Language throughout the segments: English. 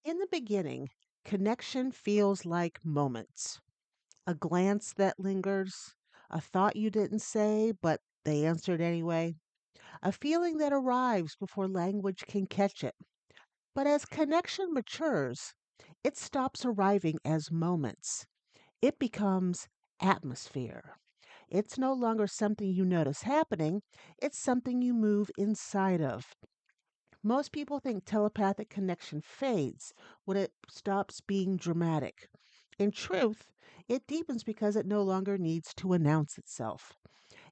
In the beginning, connection feels like moments. A glance that lingers, a thought you didn't say, but they answered anyway, a feeling that arrives before language can catch it. But as connection matures, it stops arriving as moments. It becomes atmosphere. It's no longer something you notice happening, it's something you move inside of. Most people think telepathic connection fades when it stops being dramatic. In truth, it deepens because it no longer needs to announce itself.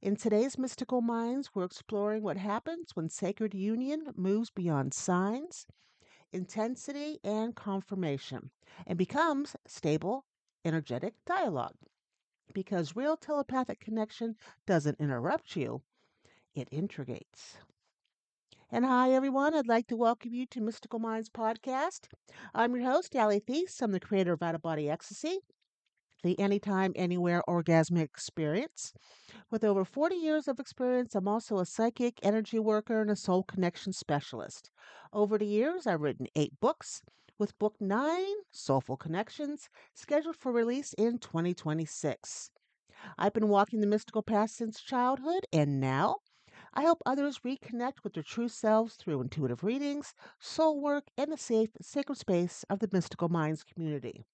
In today's mystical minds, we're exploring what happens when sacred union moves beyond signs, intensity, and confirmation and becomes stable, energetic dialogue. Because real telepathic connection doesn't interrupt you, it integrates. And hi, everyone. I'd like to welcome you to Mystical Minds Podcast. I'm your host, Ali Thies. I'm the creator of Out of Body Ecstasy, the anytime, anywhere orgasmic experience. With over 40 years of experience, I'm also a psychic energy worker and a soul connection specialist. Over the years, I've written 8 books, with book 9, Soulful Connections, scheduled for release in 2026. I've been walking the mystical path since childhood, and now I help others reconnect with their true selves through intuitive readings, soul work, and the safe, sacred space of the Mystical Minds community.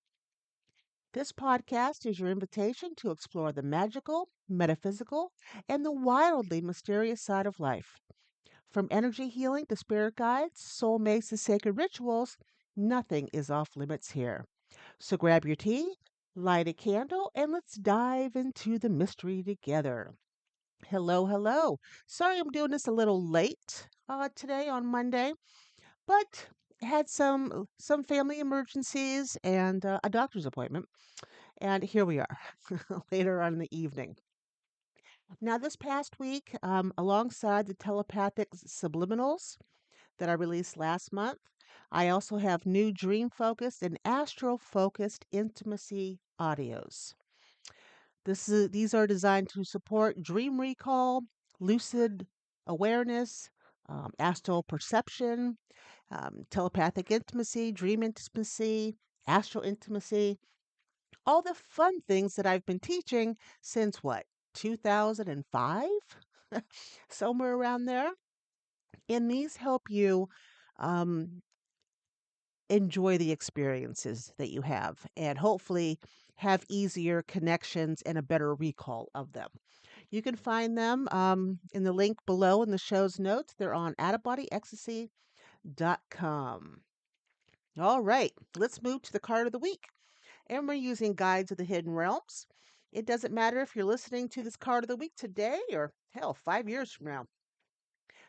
This podcast is your invitation to explore the magical, metaphysical, and the wildly mysterious side of life. From energy healing to spirit guides, soulmates, to sacred rituals, nothing is off limits here. So grab your tea, light a candle, and let's dive into the mystery together. Hello, hello. Sorry I'm doing this a little late today on Monday, but had some family emergencies and a doctor's appointment, and here we are later on in the evening. Now, this past week, alongside the telepathic subliminals that I released last month, I also have new dream focused and astro focused intimacy audios. These are designed to support dream recall, lucid awareness, astral perception, telepathic intimacy, dream intimacy, astral intimacy, all the fun things that I've been teaching since what, 2005? Somewhere around there. And these help you um, enjoy the experiences that you have and hopefully have easier connections and a better recall of them. You can find them in the link below in the show's notes. They're on outofbodyecstasy.com. All right, let's move to the card of the week. And we're using Guides of the Hidden Realms. It doesn't matter if you're listening to this card of the week today or hell, 5 years from now.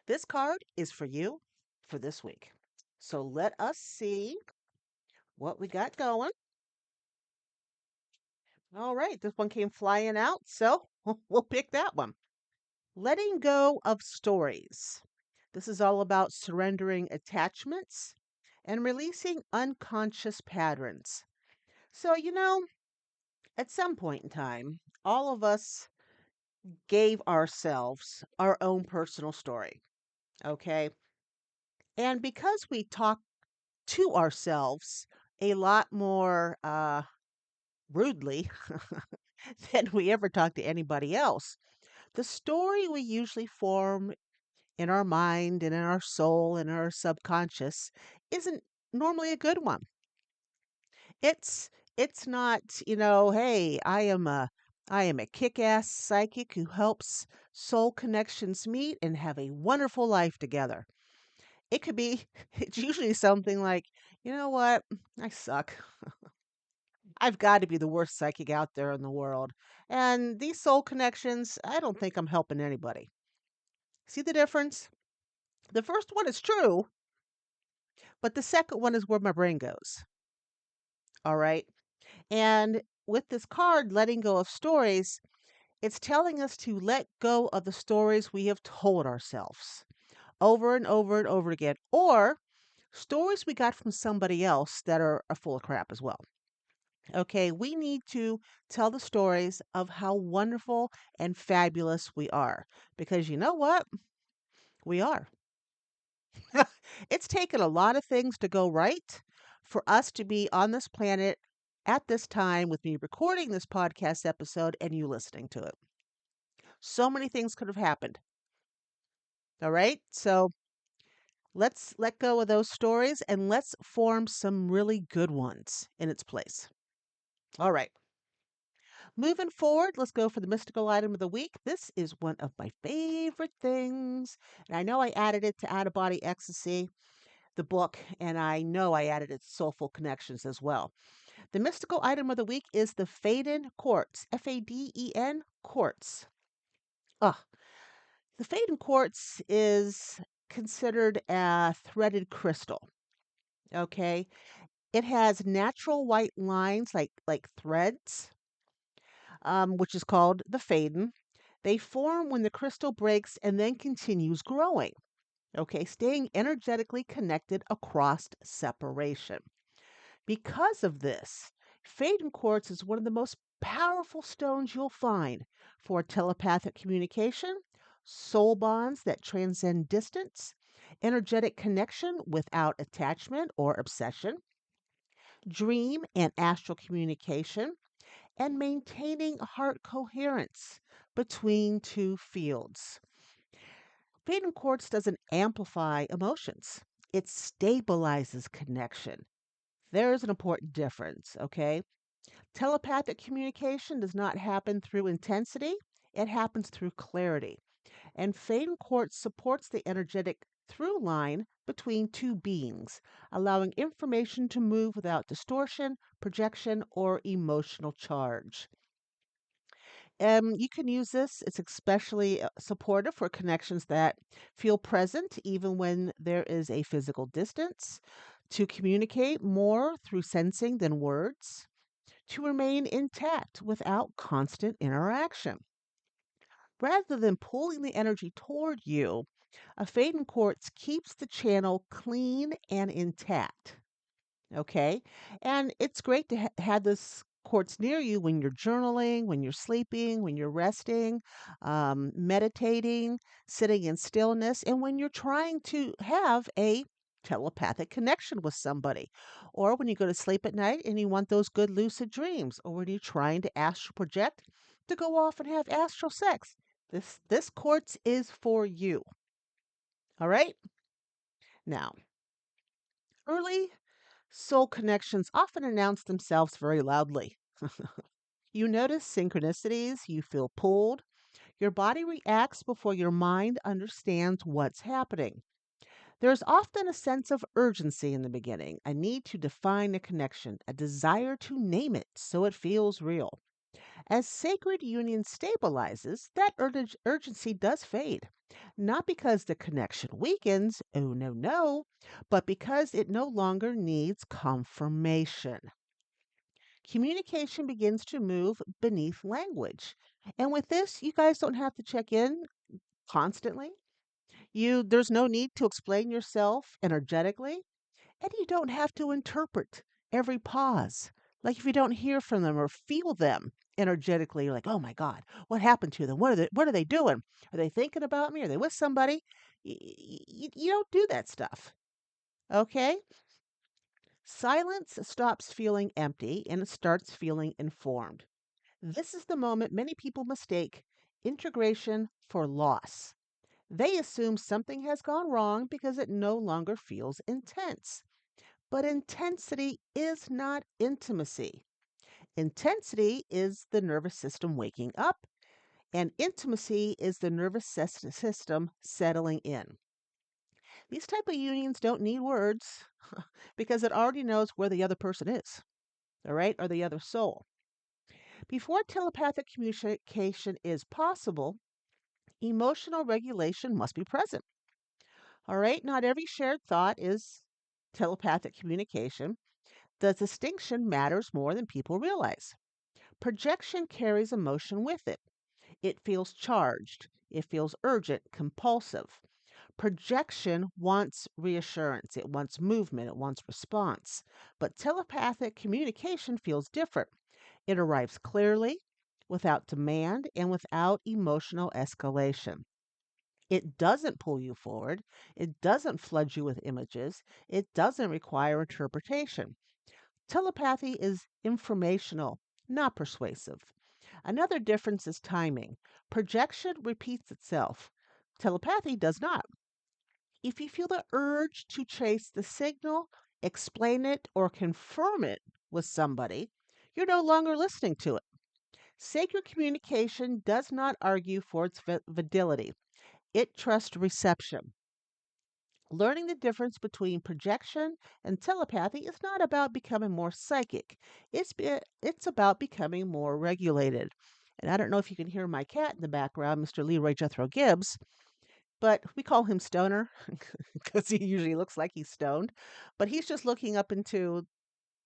This card is for you for this week. So let us see what we got going. All right, this one came flying out, so we'll pick that one. Letting go of stories. This is all about surrendering attachments and releasing unconscious patterns. So, at some point in time, all of us gave ourselves our own personal story. Okay. And because we talk to ourselves a lot more rudely than we ever talk to anybody else, the story we usually form in our mind and in our soul and our subconscious isn't normally a good one. It's not, hey, I am a kick-ass psychic who helps soul connections meet and have a wonderful life together. It could be it's usually something like, you know what? I suck. I've got to be the worst psychic out there in the world. And these soul connections, I don't think I'm helping anybody. See the difference? The first one is true, but the second one is where my brain goes. All right. And with this card, letting go of stories, it's telling us to let go of the stories we have told ourselves over and over and over again, or stories we got from somebody else that are full of crap as well. Okay, we need to tell the stories of how wonderful and fabulous we are because you know what? We are. It's taken a lot of things to go right for us to be on this planet at this time with me recording this podcast episode and you listening to it. So many things could have happened. All right. So let's let go of those stories and let's form some really good ones in its place. All right. Moving forward, let's go for the mystical item of the week. This is one of my favorite things. And I know I added it to Out of Body Ecstasy, the book, and I know I added it to Soulful Connections as well. The mystical item of the week is the Faden Quartz, Faden Quartz. Ugh. The Faden Quartz is considered a threaded crystal. Okay. It has natural white lines like threads, which is called the Faden. They form when the crystal breaks and then continues growing. Okay, staying energetically connected across separation. Because of this, Faden quartz is one of the most powerful stones you'll find for telepathic communication, soul bonds that transcend distance, energetic connection without attachment or obsession, dream and astral communication, and maintaining heart coherence between two fields. Faden quartz doesn't amplify emotions, it stabilizes connection. There's an important difference, okay? Telepathic communication does not happen through intensity, it happens through clarity. And Faden quartz supports the energetic through line between two beings, allowing information to move without distortion, projection, or emotional charge. You can use this. It's especially supportive for connections that feel present even when there is a physical distance, to communicate more through sensing than words, to remain intact without constant interaction. Rather than pulling the energy toward you, a Faden quartz keeps the channel clean and intact. Okay. And it's great to have this quartz near you when you're journaling, when you're sleeping, when you're resting, meditating, sitting in stillness, and when you're trying to have a telepathic connection with somebody, or when you go to sleep at night and you want those good lucid dreams, or when you're trying to astral project to go off and have astral sex. This quartz is for you. All right? Now, early soul connections often announce themselves very loudly. You notice synchronicities, you feel pulled, your body reacts before your mind understands what's happening. There's often a sense of urgency in the beginning, a need to define a connection, a desire to name it so it feels real. As sacred union stabilizes, that urgency does fade. Not because the connection weakens, oh no, no, but because it no longer needs confirmation. Communication begins to move beneath language. And with this, you guys don't have to check in constantly. There's no need to explain yourself energetically, and you don't have to interpret every pause. Like if you don't hear from them or feel them energetically, you're like, "Oh my god, what happened to them? What are they doing? Are they thinking about me? Are they with somebody?" You don't do that stuff. Okay? Silence stops feeling empty and it starts feeling informed. This is the moment many people mistake integration for loss. They assume something has gone wrong because it no longer feels intense. But intensity is not intimacy. Intensity is the nervous system waking up, and intimacy is the nervous system settling in. These type of unions don't need words because it already knows where the other person is, all right, or the other soul. Before telepathic communication is possible, emotional regulation must be present. All right, not every shared thought is telepathic communication. The distinction matters more than people realize. Projection carries emotion with it. It feels charged, it feels urgent, compulsive. Projection wants reassurance, it wants movement, it wants response. But telepathic communication feels different. It arrives clearly, without demand, and without emotional escalation. It doesn't pull you forward. It doesn't flood you with images. It doesn't require interpretation. Telepathy is informational, not persuasive. Another difference is timing. Projection repeats itself. Telepathy does not. If you feel the urge to chase the signal, explain it, or confirm it with somebody, you're no longer listening to it. Sacred communication does not argue for its validity, it trusts reception. Learning the difference between projection and telepathy is not about becoming more psychic. It's about becoming more regulated. And I don't know if you can hear my cat in the background, Mr. Leroy Jethro Gibbs, but we call him Stoner because he usually looks like he's stoned. But he's just looking up into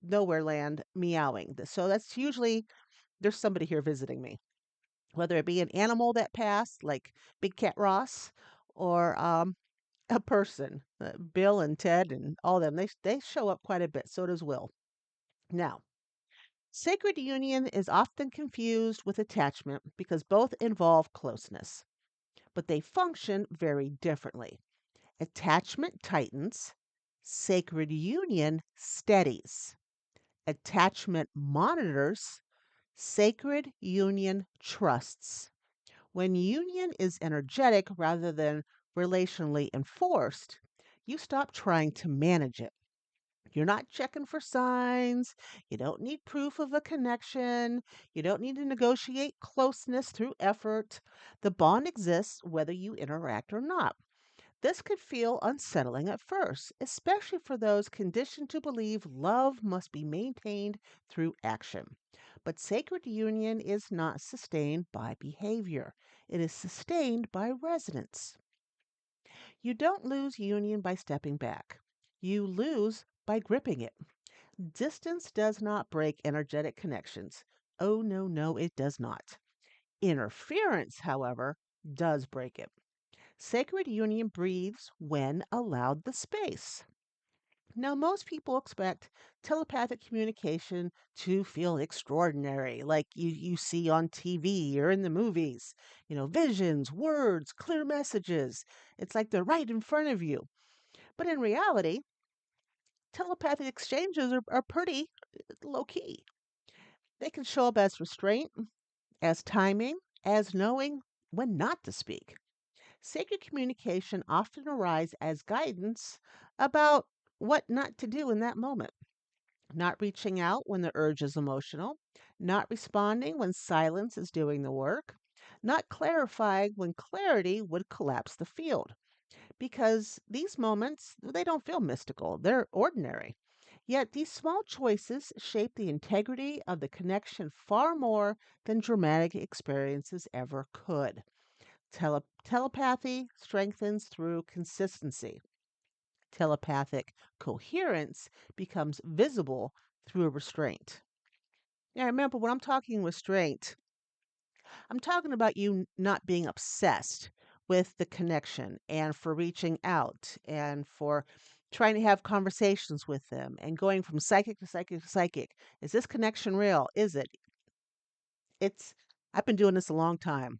nowhere land, meowing. So that's usually there's somebody here visiting me, whether it be an animal that passed, like Big Cat Ross, or a person. Bill and Ted and all them, they show up quite a bit. So does Will. Now, sacred union is often confused with attachment because both involve closeness, but they function very differently. Attachment tightens, sacred union steadies. Attachment monitors, sacred union trusts. When union is energetic rather than relationally enforced, you stop trying to manage it. You're not checking for signs. You don't need proof of a connection. You don't need to negotiate closeness through effort. The bond exists whether you interact or not. This could feel unsettling at first, especially for those conditioned to believe love must be maintained through action. But sacred union is not sustained by behavior, it is sustained by resonance. You don't lose union by stepping back, you lose by gripping it. Distance does not break energetic connections. Oh, no, no, it does not. Interference, however, does break it. Sacred union breathes when allowed the space. Now, most people expect telepathic communication to feel extraordinary, like you see on TV or in the movies. Visions, words, clear messages. It's like they're right in front of you. But in reality, telepathic exchanges are pretty low key. They can show up as restraint, as timing, as knowing when not to speak. Sacred communication often arises as guidance about what not to do in that moment. Not reaching out when the urge is emotional, not responding when silence is doing the work, not clarifying when clarity would collapse the field. Because these moments, they don't feel mystical, they're ordinary. Yet these small choices shape the integrity of the connection far more than dramatic experiences ever could. Telepathy strengthens through consistency. Telepathic coherence becomes visible through restraint. Now, remember, when I'm talking restraint, I'm talking about you not being obsessed with the connection and for reaching out and for trying to have conversations with them and going from psychic to psychic to psychic. Is this connection real? Is it? It's, I've been doing this a long time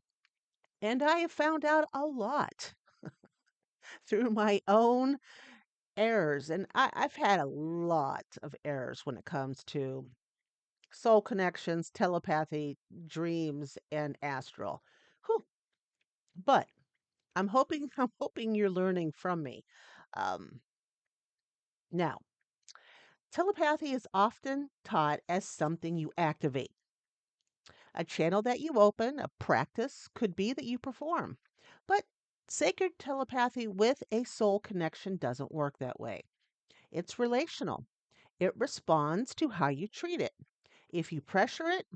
and I have found out a lot through my own errors. And I've had a lot of errors when it comes to soul connections, telepathy, dreams, and astral. Whew. But I'm hoping I'm hoping you're learning from me. Um, Now, telepathy is often taught as something you activate, a channel that you open, a practice could be that you perform. But sacred telepathy with a soul connection doesn't work that way. It's relational. It responds to how you treat it. If you pressure it,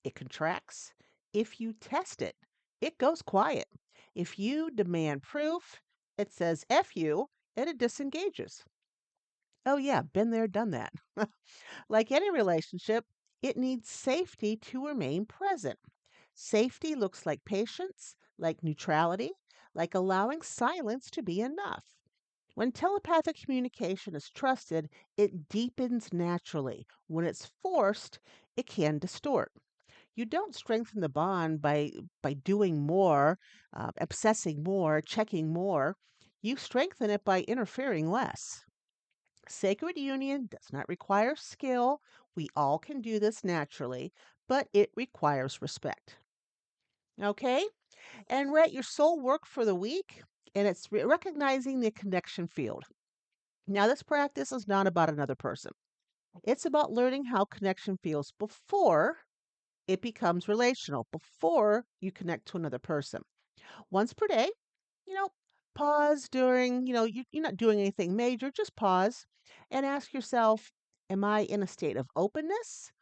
it contracts. If you test it, it goes quiet. If you demand proof, it says F you and it disengages. Oh, yeah, been there, done that. Like any relationship, it needs safety to remain present. Safety looks like patience, like neutrality, like allowing silence to be enough. When telepathic communication is trusted, it deepens naturally. When it's forced, it can distort. You don't strengthen the bond by doing more, obsessing more, checking more. You strengthen it by interfering less. Sacred union does not require skill. We all can do this naturally, but it requires respect. Okay? And we're at your soul work for the week, and it's recognizing the connection field. Now, this practice is not about another person, it's about learning how connection feels before it becomes relational, before you connect to another person. Once per day, you know, pause during, you're not doing anything major, just pause and ask yourself, am I in a state of openness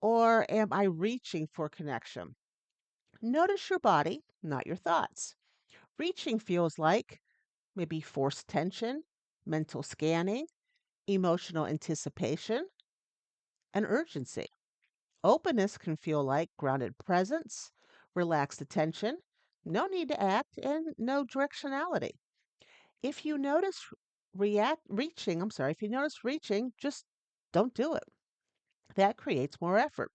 or am I reaching for connection? Notice your body, not your thoughts. Reaching feels like maybe forced tension, mental scanning, emotional anticipation, and urgency. Openness can feel like grounded presence, relaxed attention, no need to act, and no directionality. If you notice if you notice reaching, just don't do it. That creates more effort.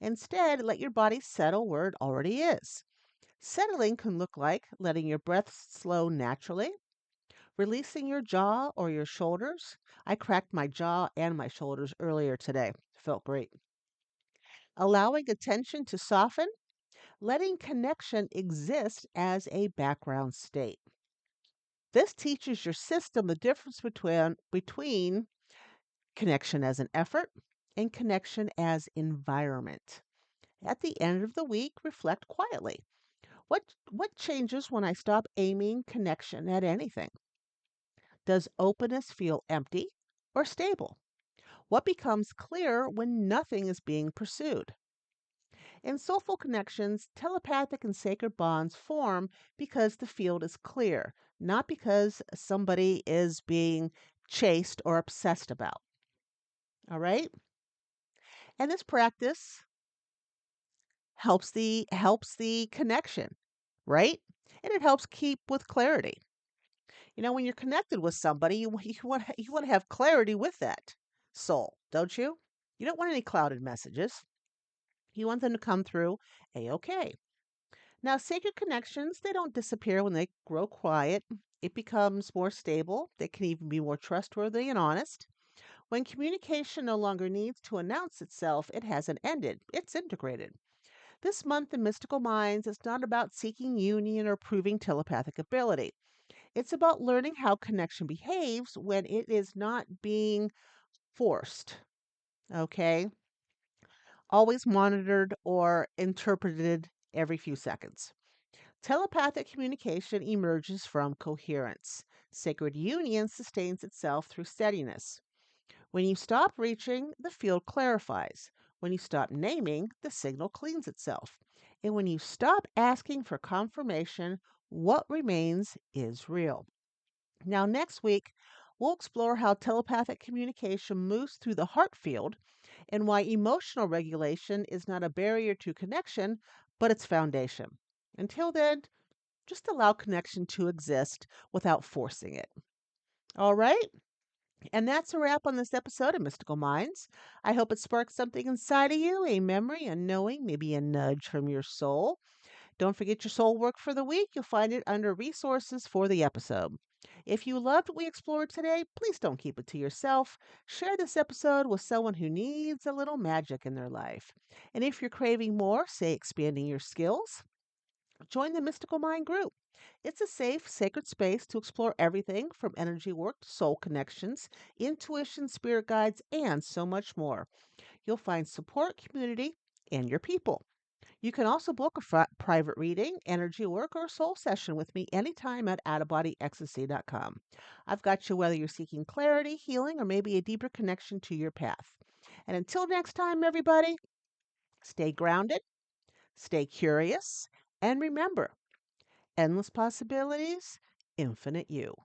Instead, let your body settle where it already is. Settling can look like letting your breath slow naturally, releasing your jaw or your shoulders. I cracked my jaw and my shoulders earlier today. Felt great. Allowing attention to soften, letting connection exist as a background state. This teaches your system the difference between connection as an effort and connection as environment. At the end of the week, reflect quietly. What changes when I stop aiming connection at anything? Does openness feel empty or stable? What becomes clear when nothing is being pursued? In soulful connections, telepathic and sacred bonds form because the field is clear, not because somebody is being chased or obsessed about. All right? And this practice helps the connection, right? And it helps keep with clarity. When you're connected with somebody, you want to have clarity with that soul, don't you? You don't want any clouded messages. You want them to come through a-okay. Now, sacred connections, they don't disappear when they grow quiet. It becomes more stable. They can even be more trustworthy and honest. When communication no longer needs to announce itself, it hasn't ended. It's integrated. This month in Mystical Minds is not about seeking union or proving telepathic ability. It's about learning how connection behaves when it is not being forced, okay? Always monitored or interpreted every few seconds. Telepathic communication emerges from coherence. Sacred union sustains itself through steadiness. When you stop reaching, the field clarifies. When you stop naming, the signal cleans itself. And when you stop asking for confirmation, what remains is real. Now, next week, we'll explore how telepathic communication moves through the heart field and why emotional regulation is not a barrier to connection, but its foundation. Until then, just allow connection to exist without forcing it. All right? And that's a wrap on this episode of Mystical Minds. I hope it sparked something inside of you, a memory, a knowing, maybe a nudge from your soul. Don't forget your soul work for the week. You'll find it under resources for the episode. If you loved what we explored today, please don't keep it to yourself. Share this episode with someone who needs a little magic in their life. And if you're craving more, say expanding your skills, join the Mystical Mind group. It's a safe, sacred space to explore everything from energy work to soul connections, intuition, spirit guides, and so much more. You'll find support, community, and your people. You can also book a private reading, energy work, or soul session with me anytime at outofbodyecstasy.com. I've got you whether you're seeking clarity, healing, or maybe a deeper connection to your path. And until next time, everybody, stay grounded, stay curious, and remember, endless possibilities, infinite you.